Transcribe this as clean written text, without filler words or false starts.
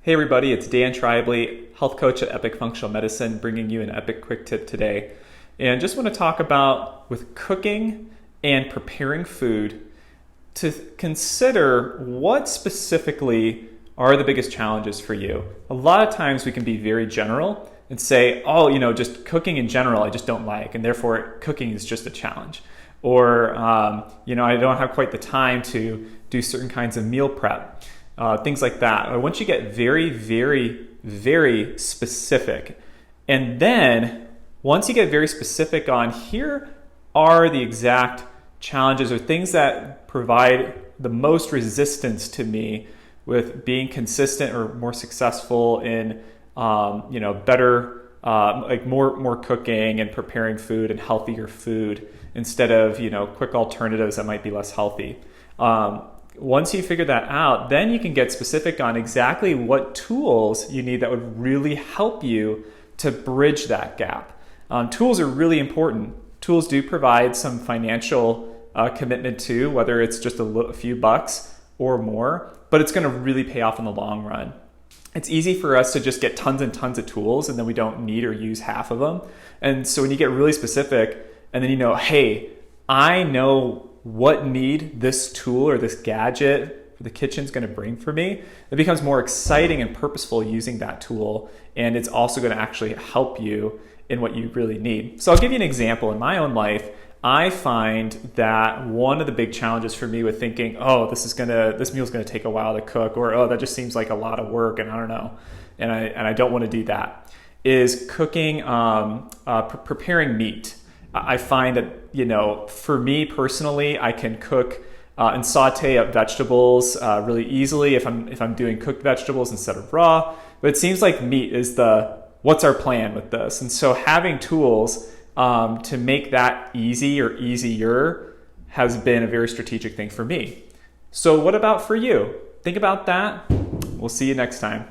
Hey everybody, it's Dan Tribley, health coach at Epic Functional Medicine, bringing you an Epic Quick Tip today. And just want to talk about with cooking and preparing food to consider what specifically are the biggest challenges for you. A lot of times we can be very general and say, just cooking in general I just don't like, and therefore cooking is just a challenge. Or, I don't have quite the time to do certain kinds of meal prep. Things like that. Or once you get very, very, very specific, and then once you get very specific on here are the exact challenges or things that provide the most resistance to me with being consistent or more successful in, better, more cooking and preparing food and healthier food instead of, quick alternatives that might be less healthy. Once you figure that out, then you can get specific on exactly what tools you need that would really help you to bridge that gap. Tools are really important. Tools do provide some financial commitment too, whether it's just a few bucks or more, but it's going to really pay off in the long run. It's easy for us to just get tons and tons of tools and then we don't need or use half of them. And so when you get really specific and then hey, I know what need this tool or this gadget for the kitchen's going to bring for me, it becomes more exciting and purposeful using that tool, and it's also going to actually help you in what you really need. So I'll give you an example. In my own life, I find that one of the big challenges for me with thinking, this meal's going to take a while to cook, or that just seems like a lot of work and I don't know, and I don't want to do that, is cooking, preparing meat. I find that, for me personally, I can cook and saute up vegetables really easily if I'm doing cooked vegetables instead of raw. But it seems like meat is what's our plan with this? And so having tools to make that easy or easier has been a very strategic thing for me. So what about for you? Think about that. We'll see you next time.